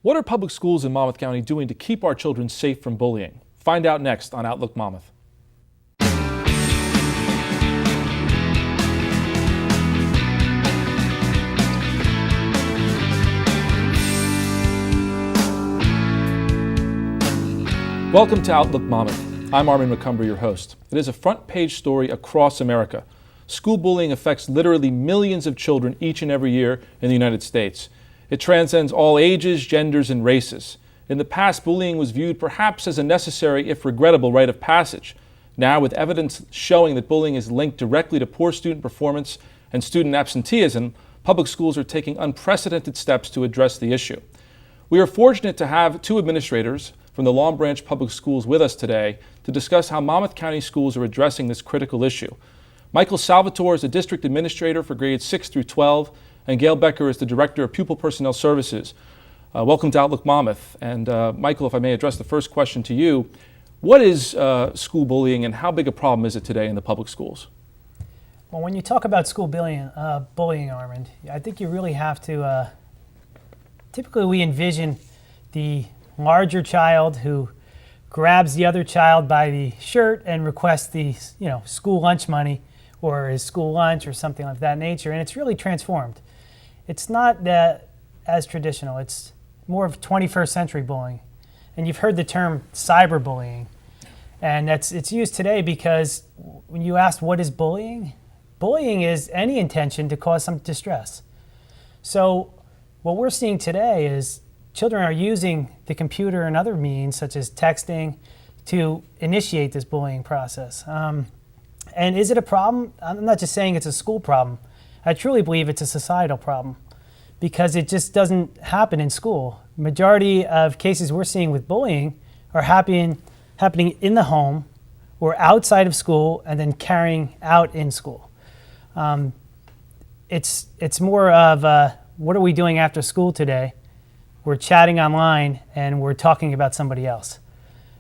What are public schools in Monmouth County doing to keep our children safe from bullying? Find out next on Outlook Monmouth. Welcome to Outlook Monmouth. I'm Armen McOmber, your host. It is a front-page story across America. School bullying affects literally millions of children each and every year in the United States. It transcends all ages, genders, and races. In the past, bullying was viewed perhaps as a necessary, if regrettable, rite of passage. Now, with evidence showing that bullying is linked directly to poor student performance and student absenteeism, public schools are taking unprecedented steps to address the issue. We are fortunate to have two administrators from the Long Branch Public Schools with us today to discuss how Monmouth County schools are addressing this critical issue. Michael Salvatore is the district administrator for grades 6 through 12, and Gail Becker is the director of Pupil Personnel Services. Welcome to Outlook Monmouth. And Michael, if I may address the first question to you, what is school bullying and how big a problem is it today in the public schools? Well, when you talk about school bullying, Armand, I think you really have to, typically we envision the larger child who grabs the other child by the shirt and requests the school lunch money or his school lunch or something of that nature, and it's really transformed. It's not that as traditional. It's more of 21st century bullying. And you've heard the term cyberbullying. And it's used today because when you ask what is bullying, bullying is any intention to cause some distress. So what we're seeing today is children are using the computer and other means, such as texting, to initiate this bullying process. And is it a problem? I'm not just saying it's a school problem. I truly believe it's a societal problem because it just doesn't happen in school. Majority of cases we're seeing with bullying are happening in the home or outside of school and then carrying out in school. It's more of what are we doing after school today? We're chatting online and we're talking about somebody else.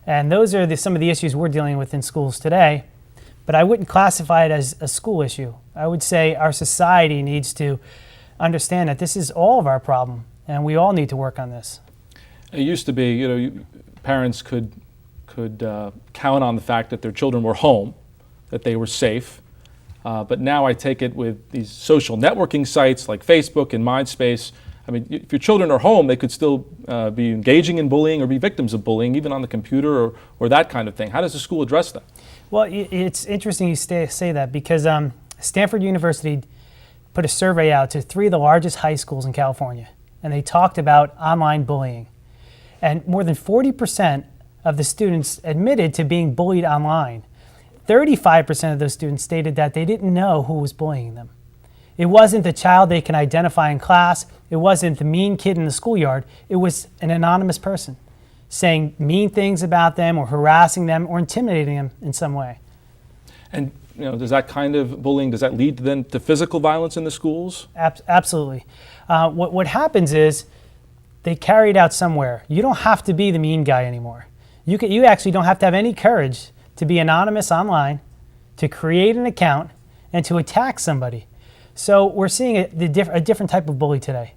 And those are some of the issues we're dealing with in schools today. But I wouldn't classify it as a school issue. I would say our society needs to understand that this is all of our problem, and we all need to work on this. It used to be, parents could count on the fact that their children were home, that they were safe. But now I take it with these social networking sites like Facebook and MySpace. I mean, if your children are home, they could still be engaging in bullying or be victims of bullying, even on the computer or that kind of thing. How does the school address that? Well, it's interesting you say that because Stanford University put a survey out to 3 of the largest high schools in California, and they talked about online bullying. And more than 40% of the students admitted to being bullied online. 35% of those students stated that they didn't know who was bullying them. It wasn't the child they can identify in class. It wasn't the mean kid in the schoolyard. It was an anonymous person saying mean things about them or harassing them or intimidating them in some way. And does that kind of bullying, does that lead then to physical violence in the schools? Absolutely. What happens is they carry it out somewhere. You don't have to be the mean guy anymore. You actually don't have to have any courage to be anonymous online, to create an account, and to attack somebody. So we're seeing a different type of bully today.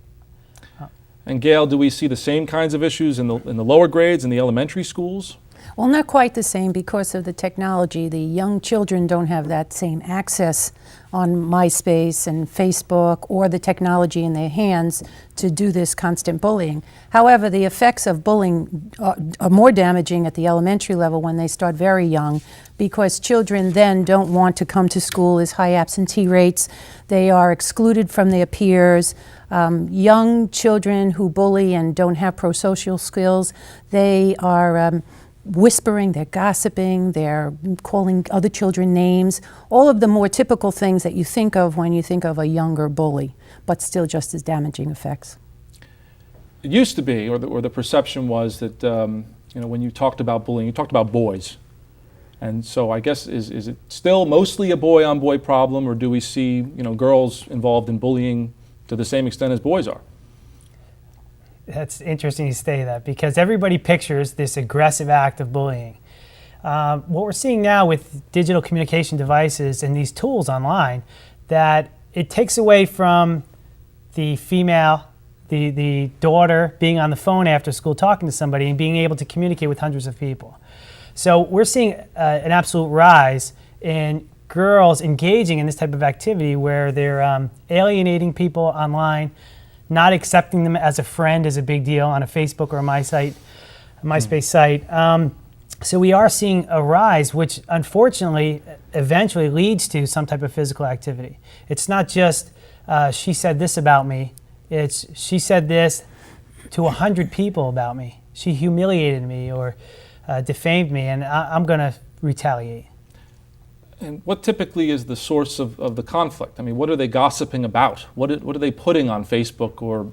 And Gail, do we see the same kinds of issues in the lower grades, in the elementary schools? Well, not quite the same because of the technology. The young children don't have that same access on MySpace and Facebook or the technology in their hands to do this constant bullying. However, the effects of bullying are more damaging at the elementary level when they start very young because children then don't want to come to school. There's high absentee rates. They are excluded from their peers. Young children who bully and don't have pro-social skills, they are whispering, they're gossiping, they're calling other children names, all of the more typical things that you think of when you think of a younger bully, but still just as damaging effects. It used to be, or the perception was that when you talked about bullying, you talked about boys. And so I guess, is it still mostly a boy-on-boy problem, or do we see girls involved in bullying to the same extent as boys are? That's interesting you say that because everybody pictures this aggressive act of bullying. What we're seeing now with digital communication devices and these tools online, that it takes away from the female, the daughter being on the phone after school talking to somebody and being able to communicate with hundreds of people. So we're seeing an absolute rise in girls engaging in this type of activity where they're alienating people online, not accepting them as a friend is a big deal on a Facebook or a MySpace site. So we are seeing a rise, which unfortunately eventually leads to some type of physical activity. It's not just she said this about me. It's she said this to 100 people about me. She humiliated me or defamed me, and I'm going to retaliate. And what typically is the source of the conflict? I mean, what are they gossiping about? What are they putting on Facebook or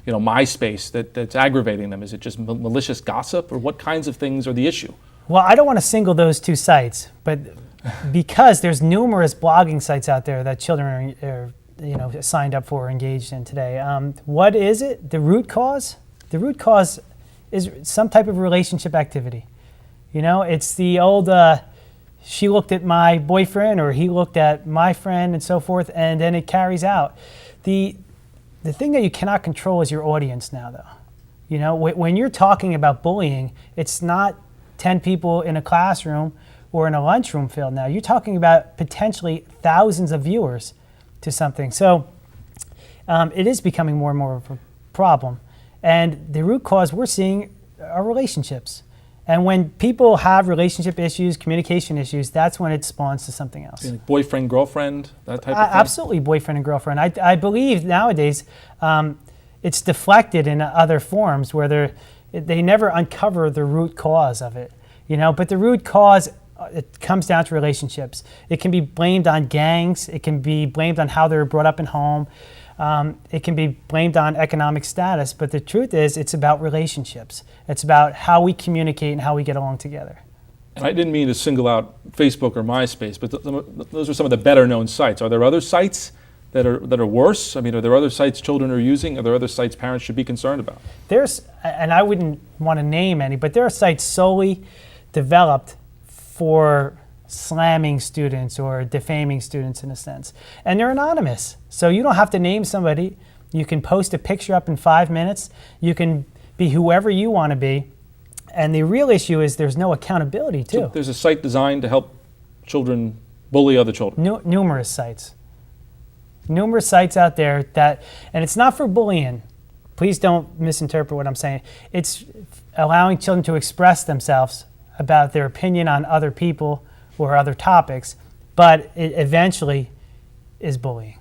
MySpace that's aggravating them? Is it just malicious gossip, or what kinds of things are the issue? Well, I don't want to single those two sites, but because there's numerous blogging sites out there that children are signed up for or engaged in today. What is it? The root cause? The root cause is some type of relationship activity. It's the old she looked at my boyfriend or he looked at my friend and so forth, and then it carries out. The thing that you cannot control is your audience now, though. When you're talking about bullying, it's not 10 people in a classroom or in a lunchroom filled now. You're talking about potentially thousands of viewers to something. So it is becoming more and more of a problem. And the root cause we're seeing are relationships. And when people have relationship issues, communication issues, that's when it spawns to something else. Like boyfriend, girlfriend, that type of thing? Absolutely, boyfriend and girlfriend. I believe nowadays it's deflected in other forms where they never uncover the root cause of it. But the root cause, it comes down to relationships. It can be blamed on gangs. It can be blamed on how they were brought up in home. It can be blamed on economic status, but the truth is it's about relationships. It's about how we communicate and how we get along together. And I didn't mean to single out Facebook or MySpace, but those are some of the better known sites. Are there other sites that are worse? I mean, are there other sites children are using? Are there other sites parents should be concerned about? And I wouldn't want to name any, but there are sites solely developed for slamming students or defaming students in a sense. And they're anonymous. So you don't have to name somebody. You can post a picture up in 5 minutes. You can be whoever you want to be. And the real issue is there's no accountability too. So there's a site designed to help children bully other children. Numerous sites. Numerous sites out there and it's not for bullying. Please don't misinterpret what I'm saying. It's allowing children to express themselves about their opinion on other people or other topics, but it eventually is bullying.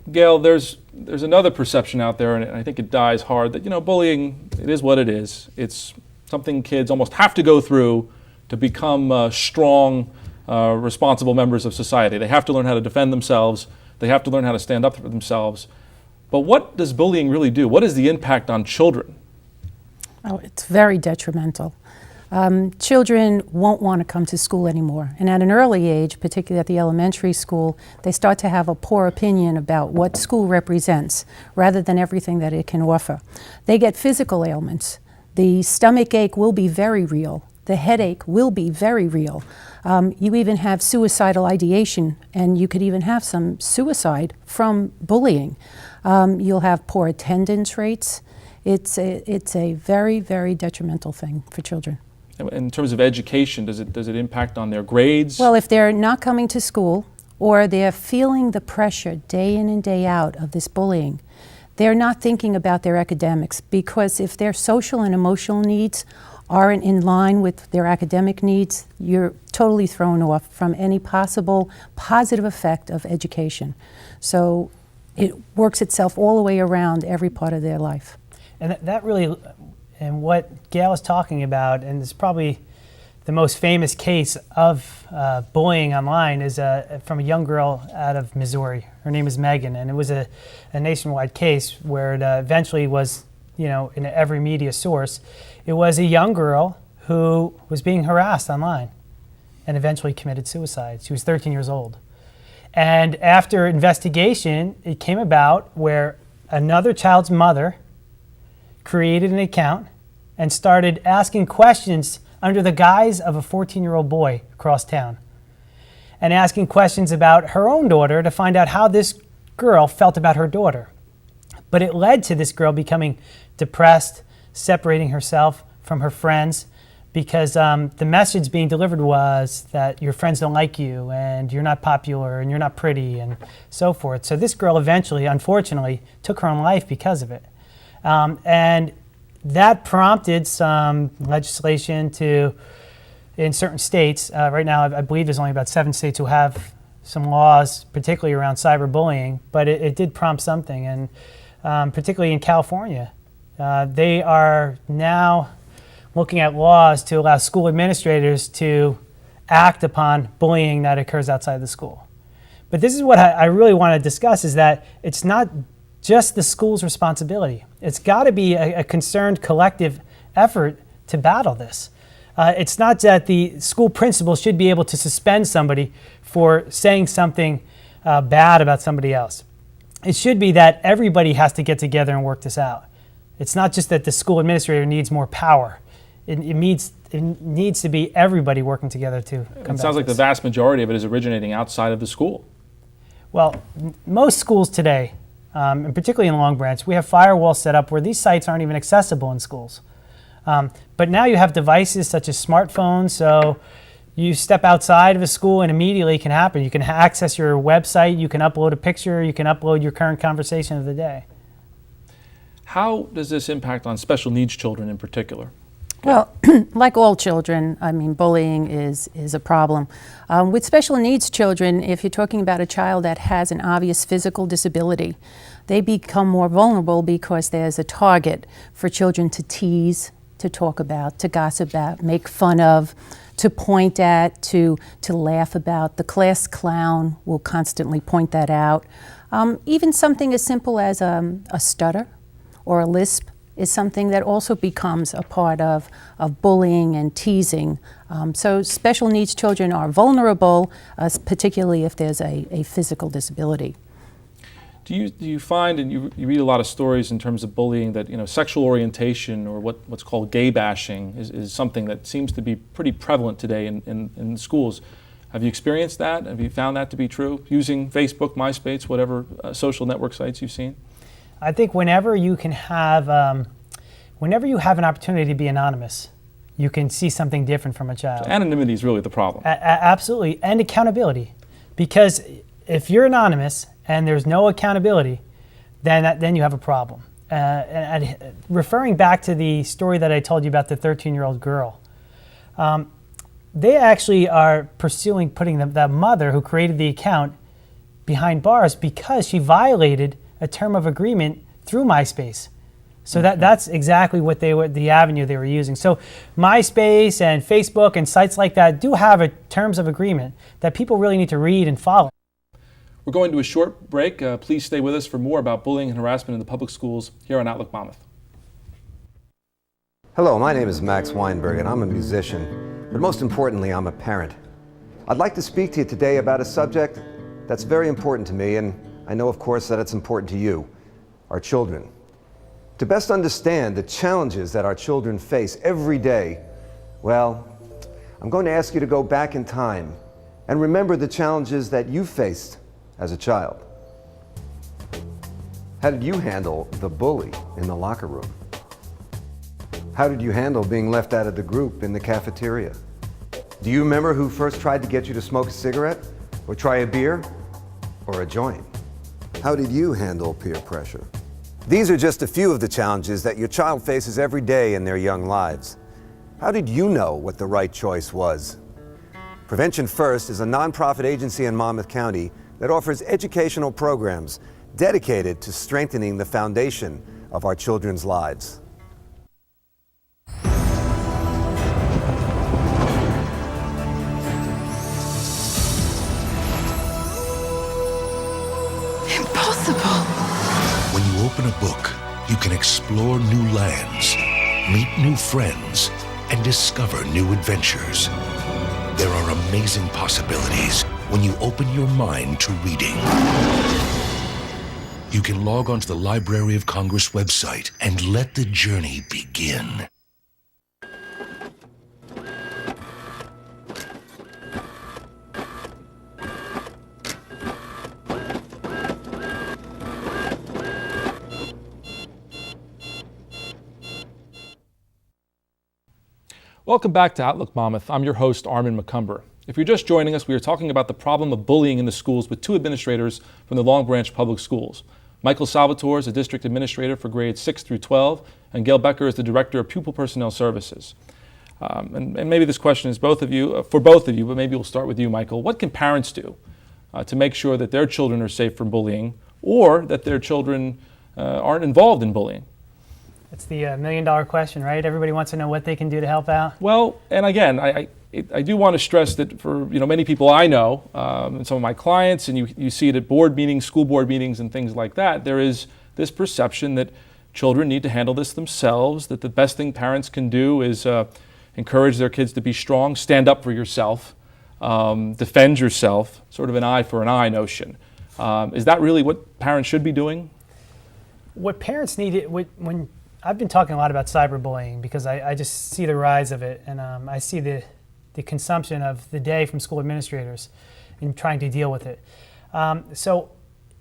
Gail, there's another perception out there, and I think it dies hard, that bullying, it is what it is. It's something kids almost have to go through to become strong, responsible members of society. They have to learn how to defend themselves. They have to learn how to stand up for themselves. But what does bullying really do? What is the impact on children? Oh, it's very detrimental. Children won't want to come to school anymore. And at an early age, particularly at the elementary school, they start to have a poor opinion about what school represents rather than everything that it can offer. They get physical ailments. The stomach ache will be very real. The headache will be very real. You even have suicidal ideation, and you could even have some suicide from bullying. You'll have poor attendance rates. It's a very, very detrimental thing for children. In terms of education, does it impact on their grades? Well, if they're not coming to school or they're feeling the pressure day in and day out of this bullying, they're not thinking about their academics, because if their social and emotional needs aren't in line with their academic needs, you're totally thrown off from any possible positive effect of education. So it works itself all the way around every part of their life. And that really, and what Gail is talking about, and it's probably the most famous case of bullying online, is from a young girl out of Missouri. Her name is Megan, and it was a nationwide case where it eventually was, in every media source. It was a young girl who was being harassed online and eventually committed suicide. She was 13 years old. And after investigation, it came about where another child's mother created an account and started asking questions under the guise of a 14-year-old boy across town, and asking questions about her own daughter to find out how this girl felt about her daughter. But it led to this girl becoming depressed, separating herself from her friends, because the message being delivered was that your friends don't like you, and you're not popular, and you're not pretty, and so forth. So this girl eventually, unfortunately, took her own life because of it. And that prompted some legislation in certain states. Right now, I believe there's only about 7 states who have some laws, particularly around cyberbullying, but it did prompt something. And particularly in California, they are now looking at laws to allow school administrators to act upon bullying that occurs outside the school. But this is what I really want to discuss, is that it's not just the school's responsibility. It's got to be a concerned collective effort to battle this. It's not that the school principal should be able to suspend somebody for saying something bad about somebody else. It should be that everybody has to get together and work this out. It's not just that the school administrator needs more power. It needs to be everybody working together to combat It sounds like the this. vast majority of it is originating outside of the school. Well, most schools today, and particularly in Long Branch, we have firewalls set up where these sites aren't even accessible in schools. But now you have devices such as smartphones, so you step outside of a school and immediately it can happen. You can access your website, you can upload a picture, you can upload your current conversation of the day. How does this impact on special needs children in particular? Well, like all children, I mean, bullying is a problem. With special needs children, if you're talking about a child that has an obvious physical disability, they become more vulnerable because there's a target for children to tease, to talk about, to gossip about, make fun of, to point at, to laugh about. The class clown will constantly point that out. Even something as simple as a stutter or a lisp is something that also becomes a part of bullying and teasing. So special needs children are vulnerable, particularly if there's a physical disability. Do you find, and you read a lot of stories in terms of bullying, that sexual orientation or what's called gay bashing is something that seems to be pretty prevalent today in schools? Have you experienced that? Have you found that to be true, using Facebook, MySpace, whatever social network sites you've seen? I think whenever you have an opportunity to be anonymous, you can see something different from a child. So anonymity is really the problem. Absolutely, and accountability. Because if you're anonymous and there's no accountability, then you have a problem. And referring back to the story that I told you about the 13-year-old girl, they actually are pursuing putting that mother who created the account behind bars because she violated a term of agreement through MySpace. So that's exactly what the avenue they were using. So MySpace and Facebook and sites like that do have terms of agreement that people really need to read and follow. We're going to a short break. Please stay with us for more about bullying and harassment in the public schools here on Outlook Monmouth. Hello, my name is Max Weinberg and I'm a musician, but most importantly, I'm a parent. I'd like to speak to you today about a subject that's very important to me, and I know, of course, that it's important to you, our children. To best understand the challenges that our children face every day, well, I'm going to ask you to go back in time and remember the challenges that you faced as a child. How did you handle the bully in the locker room? How did you handle being left out of the group in the cafeteria? Do you remember who first tried to get you to smoke a cigarette, or try a beer, or a joint? How did you handle peer pressure? These are just a few of the challenges that your child faces every day in their young lives. How did you know what the right choice was? Prevention First is a nonprofit agency in Monmouth County that offers educational programs dedicated to strengthening the foundation of our children's lives. When you open a book, you can explore new lands, meet new friends, and discover new adventures. There are amazing possibilities when you open your mind to reading. You can log onto the Library of Congress website and let the journey begin. Welcome back to Outlook Monmouth. I'm your host, Armen McOmber. If you're just joining us, we are talking about the problem of bullying in the schools with two administrators from the Long Branch Public Schools. Michael Salvatore is the district administrator for grades 6 through 12, and Gail Becker is the director of Pupil Personnel Services. And maybe this question is for both of you, but maybe we'll start with you, Michael. What can parents do to make sure that their children are safe from bullying, or that their children aren't involved in bullying? It's the million-dollar question, right? Everybody wants to know what they can do to help out. Well, and again, I do want to stress that for many people I know, and some of my clients, and you see it at board meetings, school board meetings, and things like that, there is this perception that children need to handle this themselves, that the best thing parents can do is encourage their kids to be strong, stand up for yourself, defend yourself, sort of an eye for an eye notion. Is that really what parents should be doing? What parents need, when I've been talking a lot about cyberbullying because I just see the rise of it, and I see the consumption of the day from school administrators in trying to deal with it. So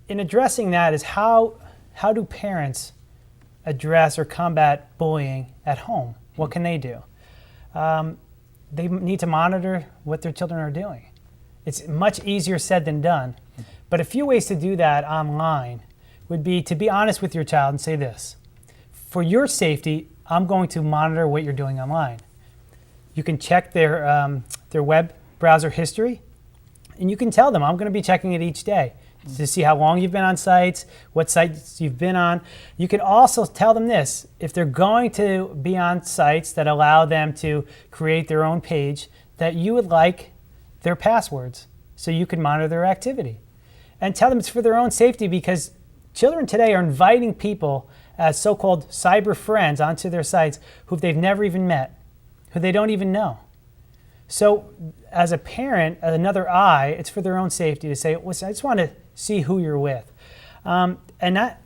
in addressing that is how do parents address or combat bullying at home? What can they do? They need to monitor what their children are doing. It's much easier said than done, but a few ways to do that online would be to be honest with your child and say this: for your safety, I'm going to monitor what you're doing online. You can check their web browser history, and you can tell them, I'm going to be checking it each day to see how long you've been on sites, what sites you've been on. You can also tell them this: if they're going to be on sites that allow them to create their own page, that you would like their passwords so you can monitor their activity. And tell them it's for their own safety, because children today are inviting people as so-called cyber friends onto their sites who they've never even met, who they don't even know. So as a parent, another eye, it's for their own safety to say, listen, I just want to see who you're with. And that,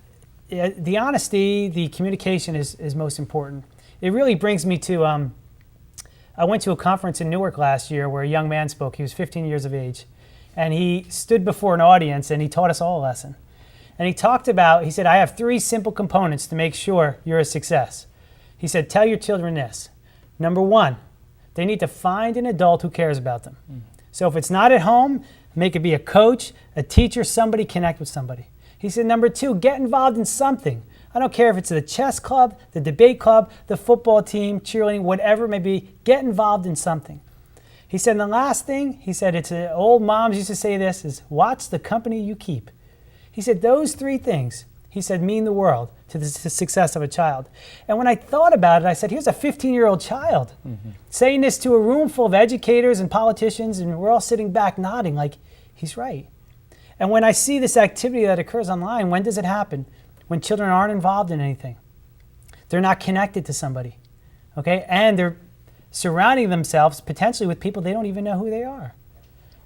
the honesty, the communication is most important. It really brings me to, I went to a conference in Newark last year where a young man spoke. He was 15 years of age. And he stood before an audience and he taught us all a lesson. And he talked about, he said, I have 3 simple components to make sure you're a success. He said, tell your children this. Number 1, they need to find an adult who cares about them. So if it's not at home, make it be a coach, a teacher, somebody, connect with somebody. He said, number 2, get involved in something. I don't care if it's the chess club, the debate club, the football team, cheerleading, whatever it may be, get involved in something. He said, and the last thing, he said, it's old moms used to say this, is watch the company you keep. He said, those 3 things, he said, mean the world to the success of a child. And when I thought about it, I said, here's a 15-year-old child saying this to a room full of educators and politicians, and we're all sitting back nodding like, he's right. And when I see this activity that occurs online, when does it happen? When children aren't involved in anything. They're not connected to somebody, okay? And they're surrounding themselves potentially with people they don't even know who they are.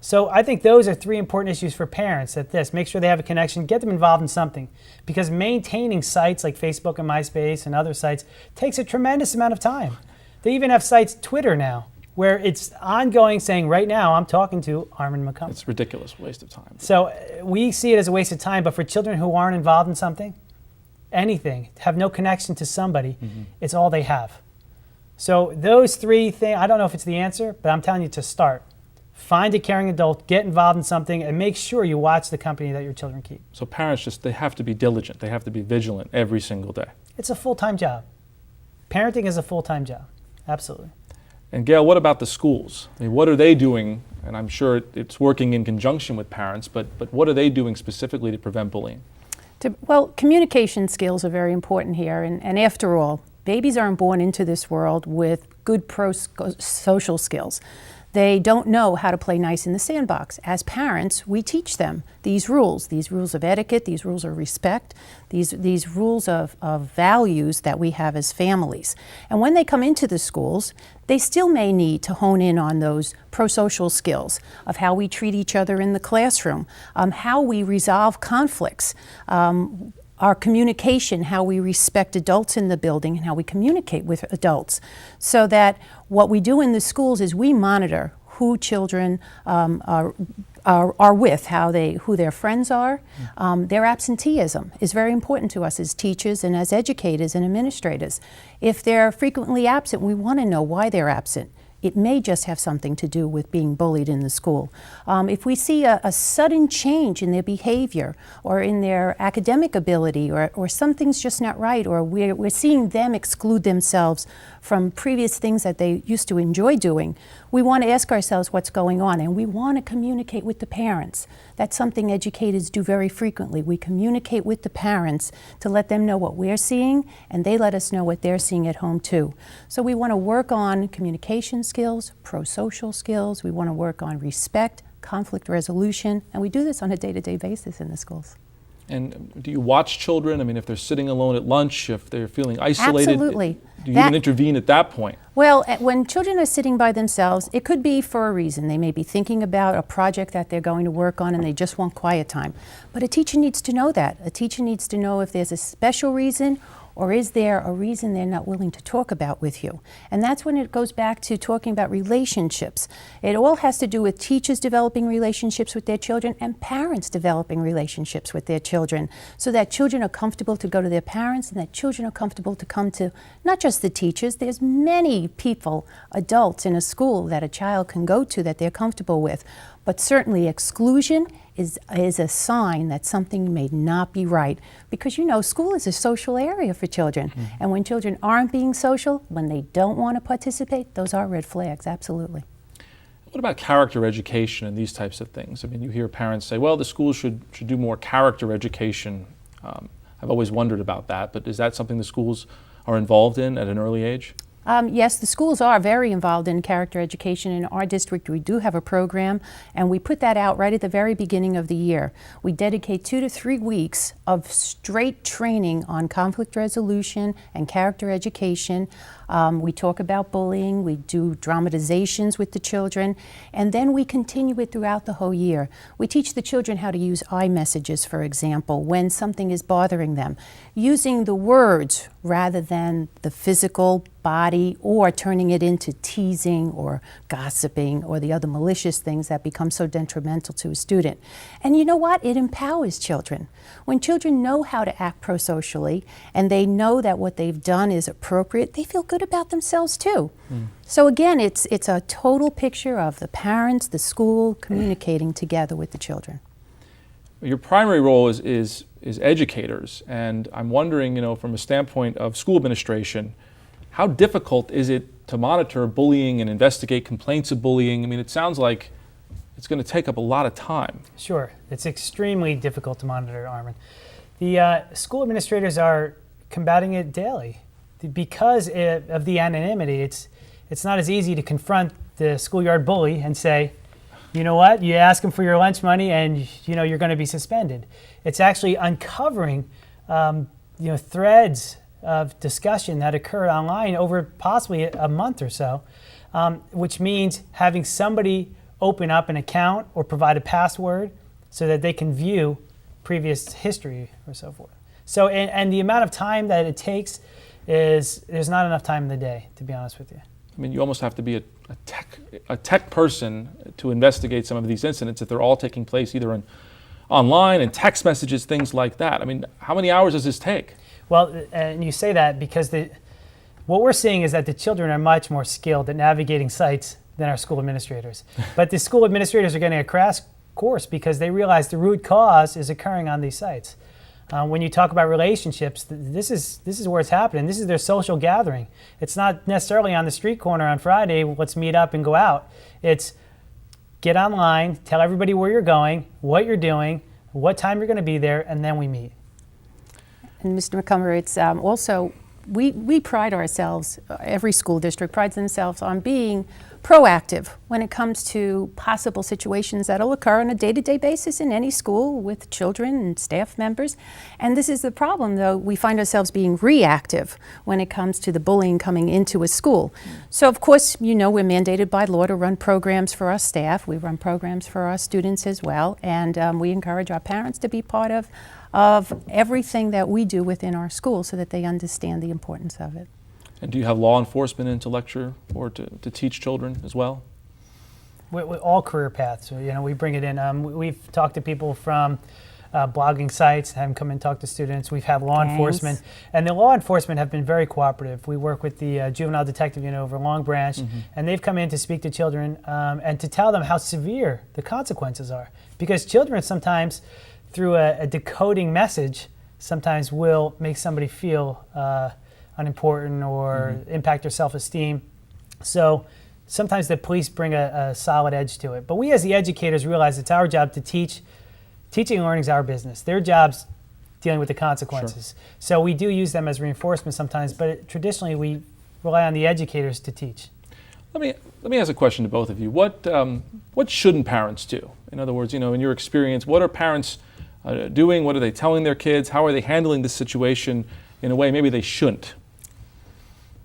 So I think those are 3 important issues for parents at this. Make sure they have a connection, get them involved in something. Because maintaining sites like Facebook and MySpace and other sites takes a tremendous amount of time. They even have sites, Twitter now, where it's ongoing saying, right now I'm talking to Armen McOmber. It's a ridiculous waste of time. So we see it as a waste of time, but for children who aren't involved in something, anything, have no connection to somebody, it's all they have. So those 3 things, I don't know if it's the answer, but I'm telling you to start. Find a caring adult, get involved in something, and make sure you watch the company that your children keep. So parents they have to be diligent. They have to be vigilant every single day. It's a full-time job. Parenting is a full-time job, absolutely. And Gail, what about the schools? I mean, what are they doing? And I'm sure it's working in conjunction with parents, but what are they doing specifically to prevent bullying? Well, communication skills are very important here, and after all, babies aren't born into this world with good social skills. They don't know how to play nice in the sandbox. As parents, we teach them these rules of etiquette, these rules of respect, these rules of values that we have as families. And when they come into the schools, they still may need to hone in on those pro-social skills of how we treat each other in the classroom, how we resolve conflicts, our communication, how we respect adults in the building and how we communicate with adults. So that what we do in the schools is we monitor who children are with, who their friends are. Their absenteeism is very important to us as teachers and as educators and administrators. If they're frequently absent, we want to know why they're absent. It may just have something to do with being bullied in the school. If we see a sudden change in their behavior or in their academic ability or something's just not right, or we're seeing them exclude themselves from previous things that they used to enjoy doing, we want to ask ourselves what's going on, and we want to communicate with the parents. That's something educators do very frequently. We communicate with the parents to let them know what we're seeing, and they let us know what they're seeing at home too. So we want to work on communication skills, pro-social skills. We want to work on respect, conflict resolution, and we do this on a day-to-day basis in the schools. And do you watch children? I mean, if they're sitting alone at lunch, if they're feeling isolated, Absolutely. Do you even intervene at that point? Well, when children are sitting by themselves, it could be for a reason. They may be thinking about a project that they're going to work on and they just want quiet time. But a teacher needs to know that. A teacher needs to know if there's a special reason, or is there a reason they're not willing to talk about with you? And that's when it goes back to talking about relationships. It all has to do with teachers developing relationships with their children and parents developing relationships with their children, so that children are comfortable to go to their parents and that children are comfortable to come to not just the teachers. There's many people, adults in a school that a child can go to that they're comfortable with. But certainly exclusion is a sign that something may not be right, because school is a social area for children. Mm-hmm. And when children aren't being social, when they don't want to participate, those are red flags, absolutely. What about character education and these types of things? I mean, you hear parents say, well, the schools should do more character education. I've always wondered about that, but is that something the schools are involved in at an early age? Yes, the schools are very involved in character education. In our district, we do have a program, and we put that out right at the very beginning of the year. We dedicate 2 to 3 weeks of straight training on conflict resolution and character education. We talk about bullying, we do dramatizations with the children, and then we continue it throughout the whole year. We teach the children how to use iMessages, for example, when something is bothering them, using the words rather than the physical body, or turning it into teasing or gossiping or the other malicious things that become so detrimental to a student. And you know what? It empowers children. When children know how to act pro-socially and they know that what they've done is appropriate, they feel good about themselves too. So again, it's a total picture of the parents, the school, communicating together with the children. Your primary role is educators, and I'm wondering, from a standpoint of school administration, how difficult is it to monitor bullying and investigate complaints of bullying? I mean, it sounds like it's going to take up a lot of time. Sure. It's extremely difficult to monitor, Armen. The school administrators are combating it daily. Because of the anonymity, it's not as easy to confront the schoolyard bully and say, you know what, you ask them for your lunch money and you're going to be suspended. It's actually uncovering threads of discussion that occurred online over possibly a month or so, which means having somebody open up an account or provide a password so that they can view previous history or so forth. So, and the amount of time that it takes there's not enough time in the day, to be honest with you. I mean, you almost have to be a tech person to investigate some of these incidents if they're all taking place either online and text messages, things like that. I mean, how many hours does this take? Well, and you say that because what we're seeing is that the children are much more skilled at navigating sites than our school administrators. But the school administrators are getting a crash course because they realize the root cause is occurring on these sites. When you talk about relationships, this is where it's happening. This is their social gathering. It's not necessarily on the street corner on Friday, let's meet up and go out. It's get online, tell everybody where you're going, what you're doing, what time you're going to be there, and then we meet. And Mr. McOmber, it's also, we pride ourselves, every school district prides themselves on being proactive when it comes to possible situations that will occur on a day-to-day basis in any school with children and staff members. And this is the problem, though. We find ourselves being reactive when it comes to the bullying coming into a school. So, of course, we're mandated by law to run programs for our staff. We run programs for our students as well. And we encourage our parents to be part of everything that we do within our school so that they understand the importance of it. And do you have law enforcement in to lecture or to teach children as well? with all career paths. So, we bring it in. We've talked to people from blogging sites, have them come and talk to students. We've had law enforcement, and the law enforcement have been very cooperative. We work with the juvenile detective unit over Long Branch, and they've come in to speak to children and to tell them how severe the consequences are. Because children sometimes, through a decoding message, sometimes will make somebody feel unimportant or impact their self-esteem. So sometimes the police bring a solid edge to it. But we as the educators realize it's our job to teach. Teaching and learning is our business. Their job's dealing with the consequences. Sure. So we do use them as reinforcement sometimes, but traditionally we rely on the educators to teach. Let me ask a question to both of you. What shouldn't parents do? In other words, in your experience, what are parents doing? What are they telling their kids? How are they handling this situation in a way maybe they shouldn't?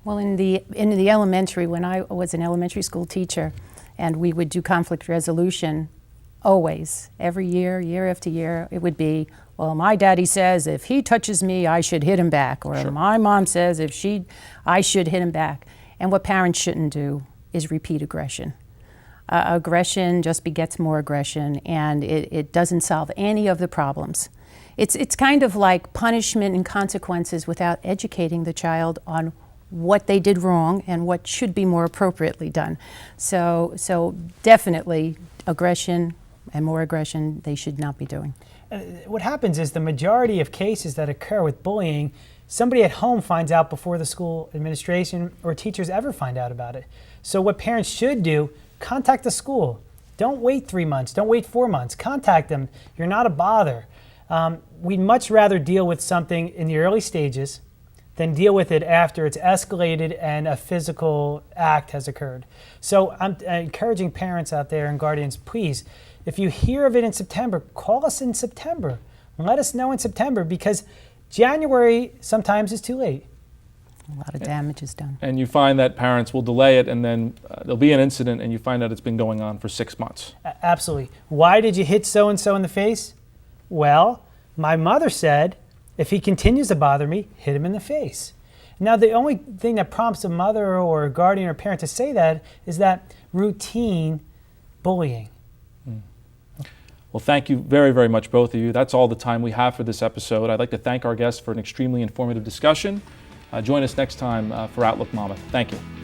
Well, in the elementary, when I was an elementary school teacher, and we would do conflict resolution, always, every year, year after year, it would be, well, my daddy says if he touches me, I should hit him back, or Sure. my mom says I should hit him back. And what parents shouldn't do is repeat aggression. Aggression just begets more aggression, and it doesn't solve any of the problems. It's kind of like punishment and consequences without educating the child on what they did wrong and what should be more appropriately done. So definitely aggression and more aggression they should not be doing. What happens is the majority of cases that occur with bullying, somebody at home finds out before the school administration or teachers ever find out about it. So what parents should do, contact the school. Don't wait 3 months, don't wait 4 months. Contact them. You're not a bother. We'd much rather deal with something in the early stages than deal with it after it's escalated and a physical act has occurred. So I'm encouraging parents out there and guardians, please, if you hear of it in September, call us in September. Let us know in September, because January sometimes is too late. A lot of damage is done. And you find that parents will delay it, and then there'll be an incident and you find out it's been going on for 6 months. Absolutely. Why did you hit so-and-so in the face? Well, my mother said, if he continues to bother me, hit him in the face. Now, the only thing that prompts a mother or a guardian or parent to say that is that routine bullying. Well, thank you very, very much, both of you. That's all the time we have for this episode. I'd like to thank our guests for an extremely informative discussion. Join us next time for Outlook Monmouth. Thank you.